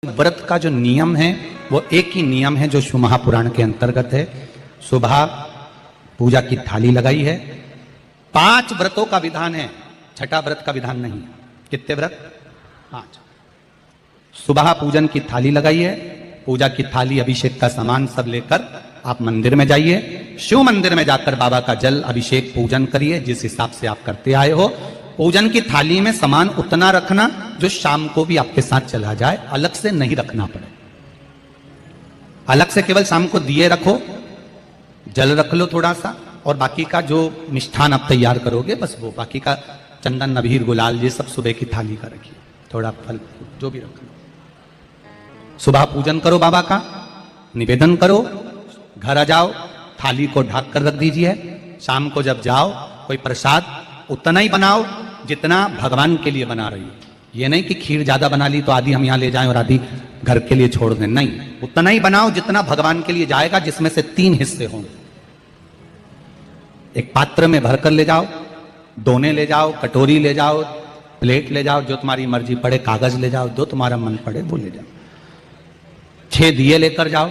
व्रत का जो नियम है वो एक ही नियम है जो शिव महापुराण के अंतर्गत है। सुबह पूजा की थाली लगाई है। 5 व्रतों का विधान है, छठा व्रत का विधान नहीं है। कितने व्रत? 5। सुबह पूजन की थाली लगाई है। पूजा की थाली, अभिषेक का सामान सब लेकर आप मंदिर में जाइए। शिव मंदिर में जाकर बाबा का जल अभिषेक पूजन करिए जिस हिसाब से आप करते आए हो। पूजन की थाली में सामान उतना रखना जो शाम को भी आपके साथ चला जाए, अलग से नहीं रखना पड़े। अलग से केवल शाम को दिए रखो, जल रख लो थोड़ा सा, और बाकी का जो मिष्ठान आप तैयार करोगे बस वो, बाकी का चंदन नबीर गुलाल ये सब सुबह की थाली का रखिए, थोड़ा फल जो भी रख लो। सुबह पूजन करो, बाबा का निवेदन करो, घर आ जाओ, थाली को ढक कर रख दीजिए। शाम को जब जाओ कोई प्रसाद उतना ही बनाओ जितना भगवान के लिए बना रही है। ये नहीं कि खीर ज्यादा बना ली तो आधी हम यहां ले जाएं और आधी घर के लिए छोड़ दें, नहीं, उतना ही बनाओ जितना भगवान के लिए जाएगा, जिसमें से 3 हिस्से होंगे। एक पात्र में भरकर ले जाओ, दोने ले जाओ, कटोरी ले जाओ, प्लेट ले जाओ, जो तुम्हारी मर्जी पड़े, कागज ले जाओ, जो तुम्हारा मन पड़े वो ले जाओ। 6 दिए लेकर जाओ,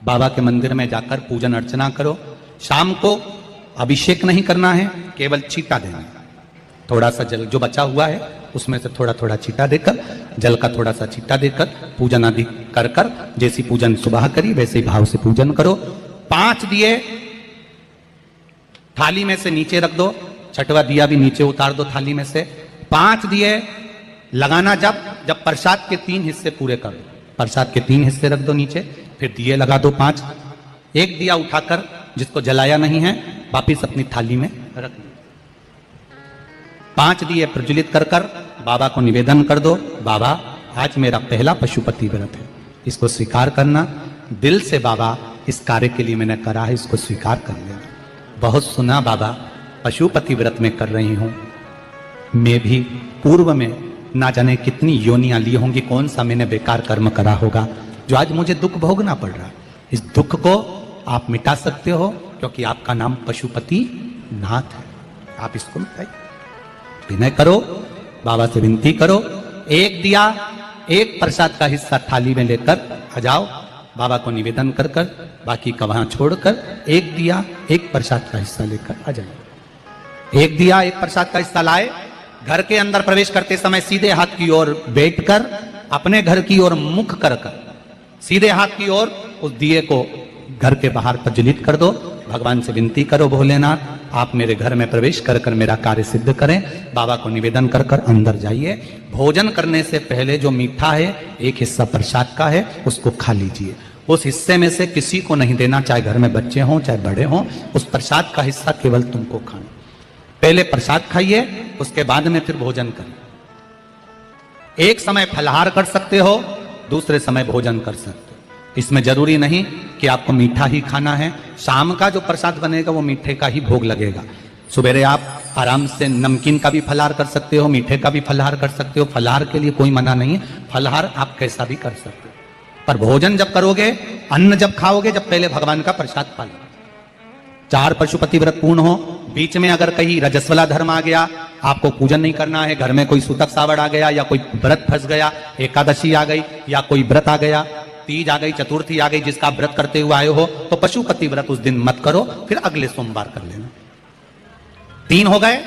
बाबा के मंदिर में जाकर पूजन अर्चना करो। शाम को अभिषेक नहीं करना है, केवल छींटा देना है। थोड़ा सा जल जो बचा हुआ है उसमें से थोड़ा थोड़ा छींटा देकर, जल का थोड़ा सा छींटा देकर पूजन आदि कर कर, जैसी पूजन सुबह करी वैसे ही भाव से पूजन करो। 5 दिए थाली में से नीचे रख दो, छठवा दिया भी नीचे उतार दो थाली में से। 5 दिए लगाना जब प्रसाद के 3 हिस्से पूरे कर दो, प्रसाद के 3 हिस्से रख दो नीचे, फिर दिए लगा दो 5। एक दिया उठाकर जिसको जलाया नहीं है वापिस अपनी थाली में रख दो। 5 दिए प्रज्वलित कर कर बाबा को निवेदन कर दो, बाबा आज मेरा पहला पशुपति व्रत है, इसको स्वीकार करना। दिल से बाबा इस कार्य के लिए मैंने करा है, इसको स्वीकार कर लेना। बहुत सुना बाबा पशुपति व्रत में कर रही हूं, मैं भी पूर्व में ना जाने कितनी योनियां ली होंगी, कौन सा मैंने बेकार कर्म करा होगा जो आज मुझे दुख भोगना पड़ रहा है। इस दुख को आप मिटा सकते हो क्योंकि आपका नाम पशुपति नाथ है। आप इसको मिटाइए, विनय करो, बाबा से विनती करो। एक दिया, एक प्रसाद का हिस्सा थाली में लेकर आ जाओ, बाबा को निवेदन कर कर, बाकी का वहां छोड़कर एक दिया, एक प्रसाद का हिस्सा लेकर आ जाए। एक दिया, एक प्रसाद का हिस्सा लाए, घर के अंदर प्रवेश करते समय सीधे हाथ की ओर बैठकर, अपने घर की ओर मुख कर कर सीधे हाथ की ओर उस दिए को घर के बाहर प्रज्वलित कर दो। भगवान से विनती करो, भोलेनाथ आप मेरे घर में प्रवेश कर कर मेरा कार्य सिद्ध करें। बाबा को निवेदन कर कर अंदर जाइए। भोजन करने से पहले जो मीठा है, एक हिस्सा प्रसाद का है, उसको खा लीजिए। उस हिस्से में से किसी को नहीं देना, चाहे घर में बच्चे हों चाहे बड़े हों, उस प्रसाद का हिस्सा केवल तुमको खाना। पहले प्रसाद खाइए, उसके बाद में फिर भोजन करिए। एक समय फलाहार कर सकते हो, दूसरे समय भोजन कर सकते हो। इसमें जरूरी नहीं कि आपको मीठा ही खाना है। शाम का जो प्रसाद बनेगा वो मीठे का ही भोग लगेगा। सुबेरे आप आराम से नमकीन का भी फलाहार कर सकते हो, मीठे का भी फलाहार कर सकते हो। फलाहार के लिए कोई मना नहीं है, फलाहार आप कैसा भी कर सकते हो। पर भोजन जब करोगे, अन्न जब खाओगे, जब पहले भगवान का प्रसाद पा लो। 4 पशुपति व्रत पूर्ण हो, बीच में अगर कहीं रजस्वला धर्म आ गया, आपको पूजन नहीं करना है, घर में कोई सूतक सावड़ आ गया, या कोई व्रत फंस गया, एकादशी आ गई, या कोई व्रत आ गया, तीज आ गई, चतुर्थी आ गई, जिसका आप व्रत करते हुए आए हो, तो पशुपति व्रत उस दिन मत करो, फिर अगले सोमवार कर लेना। 3 हो गए,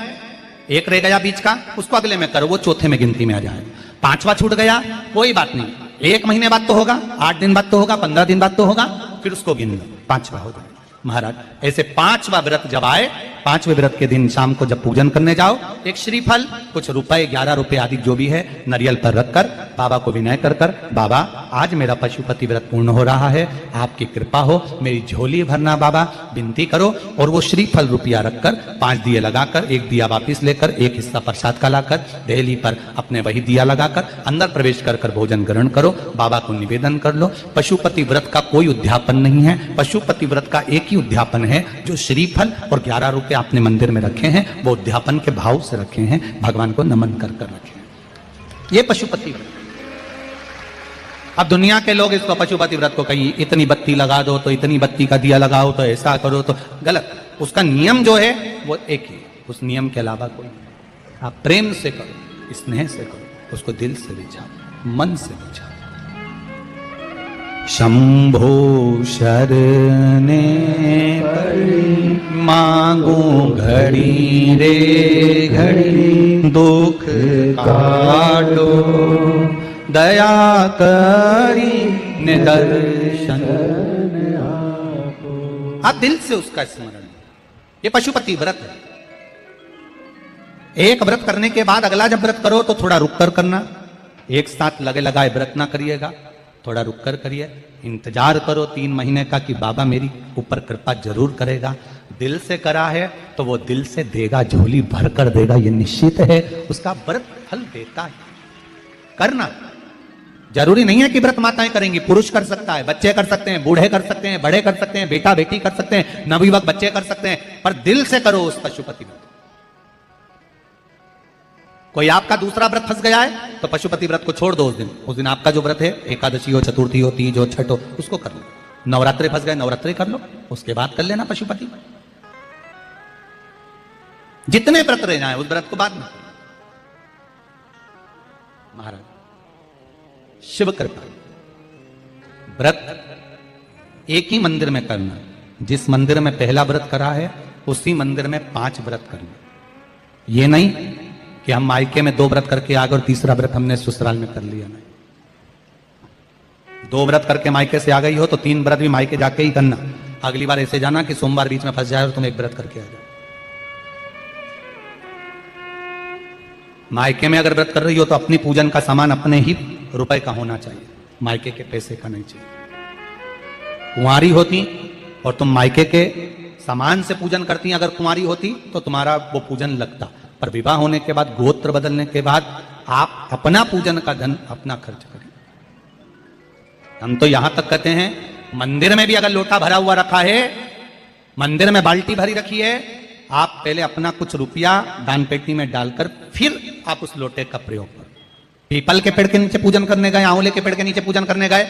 एक रह गया बीच का, उसको अगले में करो, वो चौथे में गिनती में आ जाए। 5वां छूट गया, कोई बात नहीं, 1 महीने बाद तो होगा, 8 दिन बाद तो होगा, 15 दिन बाद तो होगा, फिर उसको गिन लो, 5वां हो जाए। महाराज ऐसे 5वां व्रत जब आए, 5वें व्रत के दिन शाम को जब पूजन करने जाओ, एक श्रीफल, कुछ रुपए, 11 रुपए आदि जो भी है, नारियल पर रखकर बाबा को विनय कर कर, बाबा आज मेरा पशुपति व्रत पूर्ण हो रहा है, आपकी कृपा हो, मेरी झोली भरना बाबा, विनती करो। और वो श्रीफल रुपया रखकर 5 दिए लगाकर, एक दिया वापिस लेकर, एक हिस्सा प्रसाद का लाकर देहली पर अपने वही दिया लगाकर अंदर प्रवेश कर कर भोजन ग्रहण करो। बाबा को निवेदन कर लो। पशुपति व्रत का कोई उद्यापन नहीं है, पशुपति व्रत का एक ही उद्यापन है, जो श्रीफल और 11 रुपए आपने मंदिर में रखे हैं, वो उद्यापन के भाव से रखे हैं, भगवान को नमन कर कर रखे हैं। ये पशुपति व्रत। अब दुनिया के लोग इसको पशुपति व्रत को कहीं इतनी बत्ती लगा दो, तो इतनी बत्ती का दिया लगाओ, तो ऐसा करो, तो गलत। उसका नियम जो है वो एक ही, उस नियम के अलावा कोई नहीं। आप प्रेम से करो, स्नेह से करो, उसको दिल से बुझाओ, मन से बुझाओ। शंभो शरणे पड़ी, मांगू घड़ी रे घड़ी, दुख काटो दया करी निदर्शन। आप दिल से उसका स्मरण, ये पशुपति व्रत है। एक व्रत करने के बाद अगला जब व्रत करो तो थोड़ा रुक कर करना, एक साथ लगे लगाए व्रत ना करिएगा, थोड़ा रुक कर करिए, इंतजार करो 3 महीने का कि बाबा मेरी ऊपर कृपा जरूर करेगा। दिल से करा है तो वो दिल से देगा, झोली भर कर देगा, ये निश्चित है, उसका व्रत फल देता है। करना जरूरी नहीं है कि व्रत माताएं करेंगी, पुरुष कर सकता है, बच्चे कर सकते हैं, बूढ़े कर सकते हैं, बड़े कर सकते हैं, बेटा बेटी कर सकते हैं, नवयुवक बच्चे कर सकते हैं, पर दिल से करो उस पशुपति व्रत। कोई आपका दूसरा व्रत फंस गया है तो पशुपति व्रत को छोड़ दो। उस दिन आपका जो व्रत है, एकादशी हो, चतुर्थी हो, तीज हो, छठ हो, उसको कर लो। नवरात्रि फंस गए, नवरात्रि कर लो, उसके बाद कर लेना पशुपति। जितने व्रत रह जाए उस व्रत को बाद में। महाराज शिव कृपा, व्रत एक ही मंदिर में करना, जिस मंदिर में पहला व्रत करा है उसी मंदिर में 5 व्रत करना। ये नहीं कि हम मायके में 2 व्रत करके आ गए और तीसरा व्रत हमने ससुराल में कर लिया। नहीं, 2 व्रत करके मायके से आ गई हो तो 3 व्रत भी मायके जाके ही करना। अगली बार ऐसे जाना कि सोमवार बीच में फंस जाए और तुम 1 व्रत करके आ जाओ। मायके में अगर व्रत कर रही हो तो अपनी पूजन का सामान अपने ही रुपए का होना चाहिए, मायके के पैसे का नहीं चाहिए। कुंवारी होती और तुम मायके के सामान से पूजन करती, अगर कुंवारी होती तो तुम्हारा वो पूजन लगता, पर विवाह होने के बाद, गोत्र बदलने के बाद आप अपना पूजन का धन अपना खर्च करें। हम तो यहां तक कहते हैं, मंदिर में भी अगर लोटा भरा हुआ रखा है, मंदिर में बाल्टी भरी रखी है, आप पहले अपना कुछ रुपया दान पेटी में डालकर फिर आप उस लोटे का प्रयोग करें। पीपल के पेड़ के नीचे पूजन करने गए, आंवले के पेड़ के नीचे पूजन करने गए,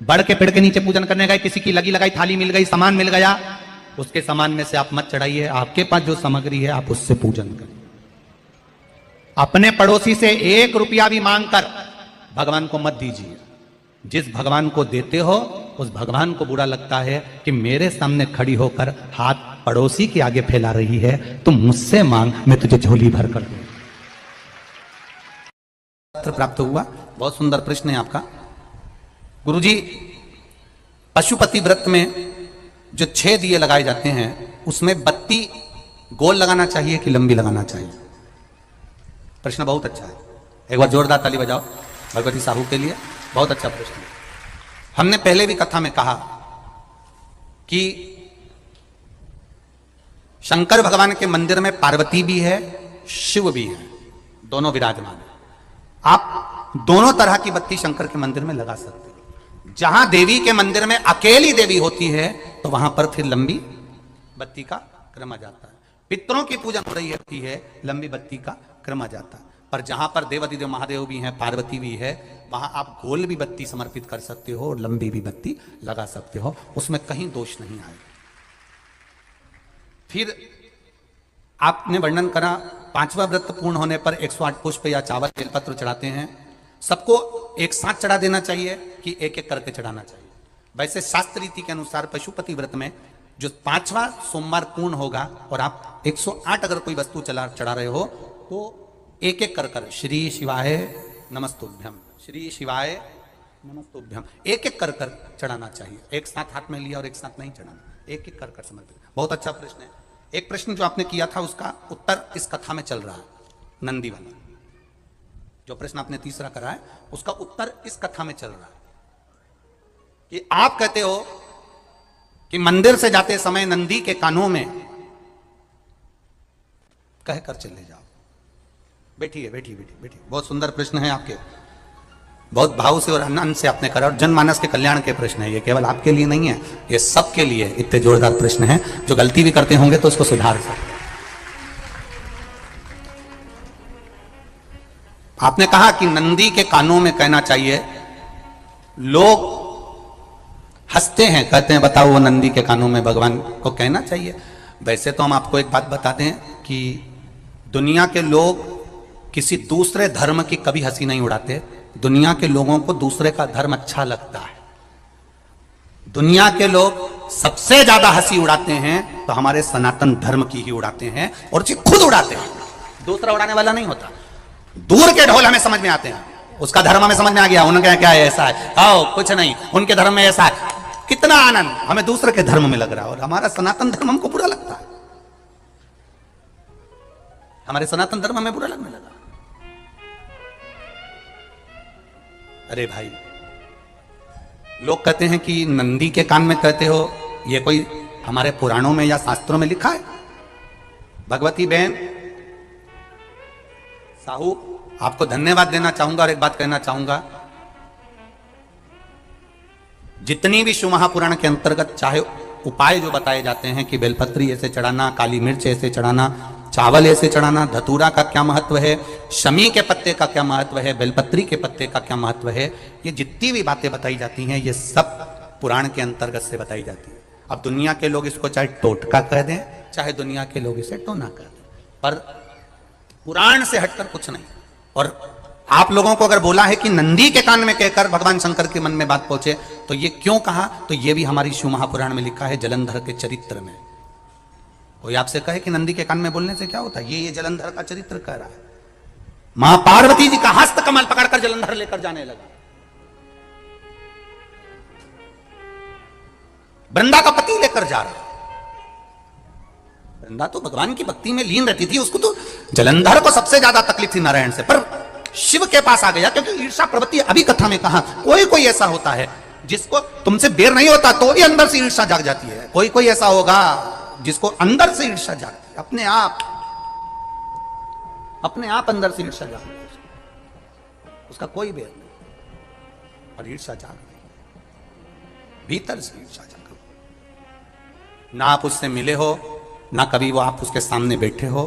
बड़ के पेड़ के नीचे पूजन करने गए, किसी की लगी लगाई थाली मिल गई, सामान मिल गया, उसके सामान में से आप मत चढ़ाइए। आपके पास जो सामग्री है आप उससे पूजन करें। अपने पड़ोसी से 1 रुपया भी मांगकर भगवान को मत दीजिए। जिस भगवान को देते हो उस भगवान को बुरा लगता है कि मेरे सामने खड़ी होकर हाथ पड़ोसी के आगे फैला रही है, तुम मुझसे मांग, मैं तुझे झोली भर कर दूं। प्राप्त हुआ। बहुत सुंदर प्रश्न है आपका गुरुजी। पशुपति व्रत में जो 6 दिए लगाए जाते हैं उसमें बत्ती गोल लगाना चाहिए कि लंबी लगाना चाहिए? प्रश्न बहुत अच्छा है, एक बार जोरदार ताली बजाओ भगवती साहू के लिए। बहुत अच्छा प्रश्न है। हमने पहले भी कथा में कहा कि शंकर भगवान के मंदिर में पार्वती भी है, शिव भी है, दोनों विराजमान है। आप दोनों तरह की बत्ती शंकर के मंदिर में लगा सकते हैं। जहां देवी के मंदिर में अकेली देवी होती है तो वहां पर फिर लंबी बत्ती का क्रम आ जाता है। पितरों की पूजन हो रही होती है, लंबी बत्ती का क्रम आ जाता है। पर जहां पर देवाधिदेव महादेव भी हैं, पार्वती भी है, वहां आप गोल भी बत्ती समर्पित कर सकते हो और लंबी भी बत्ती लगा सकते हो, उसमें कहीं दोष नहीं आएगा। फिर आपने वर्णन करा 5वां व्रत पूर्ण होने पर 108 पुष्प या चावल बेलपत्र चढ़ाते हैं। सबको एक साथ चढ़ा देना चाहिए कि एक एक करके चढ़ाना चाहिए? वैसे शास्त्र रीति के अनुसार पशुपति व्रत में जो 5वां सोमवार पूर्ण होगा और आप 108 अगर कोई वस्तु चढ़ा रहे हो तो एक एक कर श्री शिवाय नमस्तुभ्यम, श्री शिवाय नमस्तुभ्यम, एक एक कर चढ़ाना चाहिए। एक साथ हाथ में लिया और एक साथ नहीं चढ़ाना, एक एक कर समर्पित। बहुत अच्छा प्रश्न है। एक प्रश्न जो आपने किया था उसका उत्तर इस कथा में चल रहा है, नंदी वाला जो प्रश्न आपने तीसरा करा है उसका उत्तर इस कथा में चल रहा है कि आप कहते हो कि मंदिर से जाते समय नंदी के कानों में कहकर चले जाओ। बैठिए बैठिए बैठिए बैठिए। बहुत सुंदर प्रश्न है आपके, बहुत भाव से और आनंद से आपने करा और जनमानस के कल्याण के प्रश्न है। ये केवल आपके लिए नहीं है, ये सबके लिए इतने जोरदार प्रश्न है। जो गलती भी करते होंगे तो उसको सुधार सकते। आपने कहा कि नंदी के कानों में कहना चाहिए। लोग हंसते हैं, कहते हैं बताओ वो नंदी के कानों में भगवान को कहना चाहिए। वैसे तो हम आपको एक बात बताते हैं कि दुनिया के लोग किसी दूसरे धर्म की कभी हंसी नहीं उड़ाते। दुनिया के लोगों को दूसरे का धर्म अच्छा लगता है। दुनिया के लोग सबसे ज्यादा हंसी उड़ाते हैं तो हमारे सनातन धर्म की ही उड़ाते हैं, और जी खुद उड़ाते हैं, दूसरा उड़ाने वाला नहीं होता। दूर के ढोल हमें समझ में आते हैं, उसका धर्म हमें समझ में आ गया, उनका क्या है, ऐसा है, आओ कुछ नहीं, उनके धर्म में ऐसा है, कितना आनंद हमें दूसरे के धर्म में लग रहा है, और हमारा सनातन धर्म हमको बुरा लगता है, हमारे सनातन धर्म हमें बुरा लगने लगा। अरे भाई, लोग कहते हैं कि नंदी के कान में कहते हो, ये कोई हमारे पुराणों में या शास्त्रों में लिखा है? भगवती बहन साहू, आपको धन्यवाद देना चाहूंगा और एक बात कहना चाहूंगा, जितनी भी शिव महापुराण के अंतर्गत चाहे उपाय जो बताए जाते हैं कि बेलपत्री ऐसे चढ़ाना, काली मिर्च ऐसे चढ़ाना, चावल ऐसे चढ़ाना, धतूरा का क्या महत्व है, शमी के पत्ते का क्या महत्व है, बेलपत्री के पत्ते का क्या महत्व है, ये जितनी भी बातें बताई जाती हैं ये सब पुराण के अंतर्गत से बताई जाती है। अब दुनिया के लोग इसको चाहे टोटका कह दें, चाहे दुनिया के लोग इसे टोना कह दें, पर पुराण से हटकर कुछ नहीं। और आप लोगों को अगर बोला है कि नंदी के कान में कहकर भगवान शंकर के मन में बात पहुंचे, तो ये क्यों कहा, तो ये भी हमारी शिव महापुराण में लिखा है जलंधर के चरित्र में। कोई आपसे कहे कि नंदी के कान में बोलने से क्या होता है, ये जलंधर का चरित्र कह रहा है। मां पार्वती जी का हस्त कमल पकड़कर जलंधर लेकर जाने लगा, वृंदा का पति लेकर जा रहा। वृंदा तो भगवान की भक्ति में लीन रहती थी, उसको तो जलंधर को सबसे ज्यादा तकलीफ थी नारायण से, पर शिव के पास आ गया, क्योंकि ईर्षा प्रवृत्ति, अभी कथा में कहा, कोई कोई ऐसा होता है जिसको तुमसे बेर नहीं होता तो भी अंदर से ईर्षा जाग जाती है, कोई कोई ऐसा होगा जिसको अंदर से ईर्षा जागती है, अपने आप अंदर से ईर्षा जागती है, उसका कोई बेर नहीं, और ईर्षा जाग गई, भीतर से ईर्षा जाग गई। ना आप उससे मिले हो, ना कभी वो आप उसके सामने बैठे हो।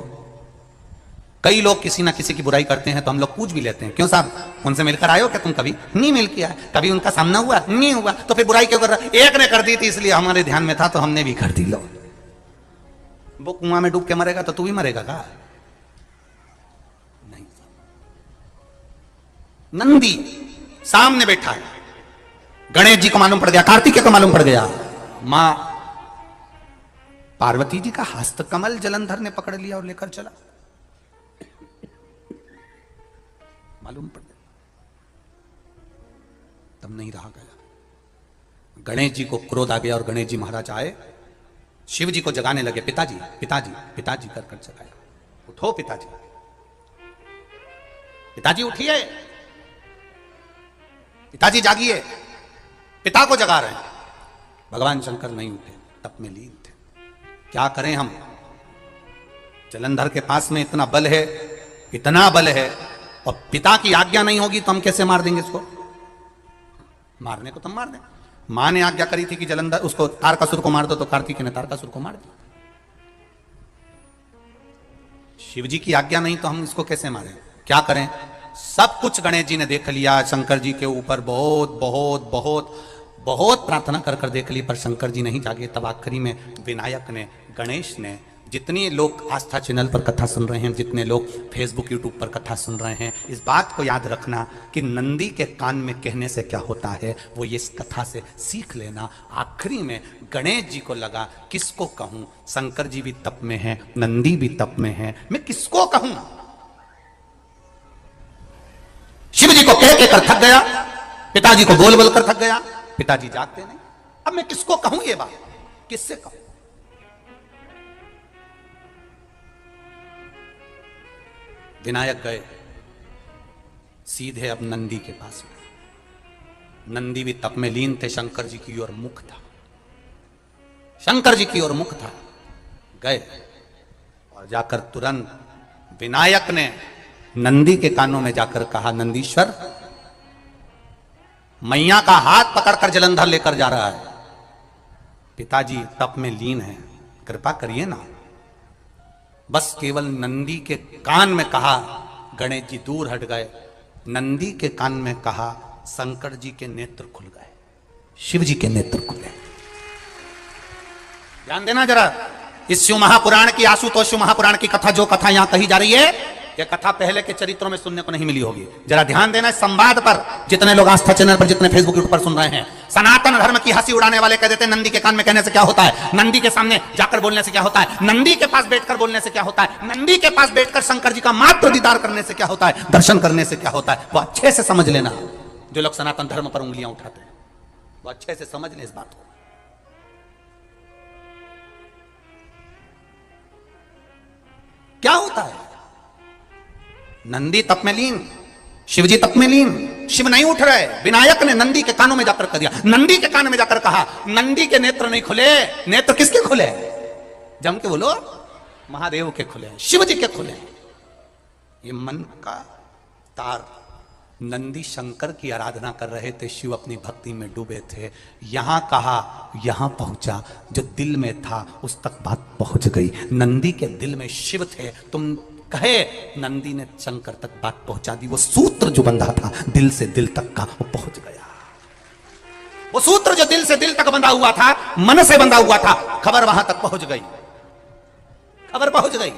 कई लोग किसी ना किसी की बुराई करते हैं तो हम लोग पूछ भी लेते हैं, क्यों साहब उनसे मिलकर आए हो क्या तुम? कभी नहीं मिल किया है, कभी उनका सामना हुआ नहीं हुआ, तो फिर बुराई क्यों कर रहा? एक ने कर दी थी इसलिए हमारे ध्यान में था तो हमने भी कर दी। लो, वो कुआं में डूब के मरेगा तो तू भी मरेगा का? नहीं। नंदी सामने बैठा है, गणेश जी को मालूम पड़ गया, कार्तिकेय को मालूम पड़ गया, मां पार्वती जी का हस्त कमल जलंधर ने पकड़ लिया और लेकर चला, मालूम पड़ गया, तब नहीं रहा गया। गणेश जी को क्रोध आ गया और गणेश जी महाराज आए, शिव जी को जगाने लगे, पिताजी पिताजी पिताजी कर कर जगाया, उठो पिताजी, पिताजी उठिए, पिताजी जागिए, पिता को जगा रहे हैं। भगवान शंकर नहीं उठे, तप में लीन थे। क्या करें हम, जलंधर के पास में इतना बल है, इतना बल है, और पिता की आज्ञा नहीं होगी तो हम कैसे मार देंगे इसको? मारने को तो मार दें। मां ने आज्ञा करी थी कि जलंधर उसको तारकासुर को मार दो, तो कार्तिकेय ने तारकासुर को मार दिया। शिव जी की आज्ञा नहीं तो हम इसको कैसे मारें? क्या करें? सब कुछ गणेश जी ने देख लिया, शंकर जी के ऊपर बहुत बहुत बहुत बहुत प्रार्थना कर कर देख ली, पर शंकर जी नहीं जागे। तब आखिरी में विनायक ने, गणेश ने, जितने लोग आस्था चैनल पर कथा सुन रहे हैं, जितने लोग फेसबुक यूट्यूब पर कथा सुन रहे हैं, इस बात को याद रखना कि नंदी के कान में कहने से क्या होता है, वो ये इस कथा से सीख लेना। आखिरी में गणेश जी को लगा किसको कहूं, शंकर जी भी तप में हैं, नंदी भी तप में है, मैं किसको कहूं? शिव जी को कह के कर थक गया, पिताजी को बोल बोल कर थक गया, पिताजी जागते नहीं। अब मैं किसको कहूं ये बात, किससे कहूं? विनायक गए सीधे अब नंदी के पास में। नंदी भी तप में लीन थे, शंकर जी की ओर मुख था, शंकर जी की ओर मुख था। गए और जाकर तुरंत विनायक ने नंदी के कानों में जाकर कहा, नंदीश्वर, मैया का हाथ पकड़कर जलंधर लेकर जा रहा है, पिताजी तप में लीन है, कृपा करिए ना। बस केवल नंदी के कान में कहा, गणेश जी दूर हट गए। नंदी के कान में कहा, शंकर जी के नेत्र खुल गए, शिव जी के नेत्र खुले। ध्यान देना जरा, इस शिव महापुराण की, आशुतोष शिव महापुराण की कथा, जो कथा यहां कही जा रही है, यह कथा पहले के चरित्रों में सुनने को नहीं मिली होगी। जरा ध्यान देना इस संवाद पर, जितने लोग आस्था चैनल पर, जितने फेसबुक यूट्यूब पर सुन रहे हैं। सनातन धर्म की हंसी उड़ाने वाले कह देते हैं नंदी के कान में कहने से क्या होता है, नंदी के सामने जाकर बोलने से क्या होता है, नंदी के पास बैठकर बोलने से क्या होता है, नंदी के पास बैठकर शंकर जी का मात्र दीदार करने से क्या होता है, दर्शन करने से क्या होता है। वो अच्छे से समझ लेना, जो लोग सनातन धर्म पर उंगलियां उठाते हैं वो अच्छे से समझ लें इस बात को। क्या होता है, नंदी तप में लीन, शिवजी तप में लीन, शिव नहीं उठ रहे, विनायक ने नंदी के कानों में जाकर कर दिया, नंदी के कान में जाकर कहा, नंदी के नेत्र नहीं खुले, नेत्र किसके खुले, जम के बोलो, महादेव के खुले, शिव जी के खुले। ये मन का तार, नंदी शंकर की आराधना कर रहे थे, शिव अपनी भक्ति में डूबे थे। यहां कहा, यहां पहुंचा, जो दिल में था उस तक बात पहुंच गई। नंदी के दिल में शिव थे, तुम कहे, नंदी ने शंकर तक बात पहुंचा दी। वो सूत्र जो बंधा था दिल से दिल तक का, वो पहुंच गया। वो सूत्र जो दिल से दिल तक बंधा हुआ था, मन से बंधा हुआ था, खबर वहां तक पहुंच गई, खबर पहुंच गई।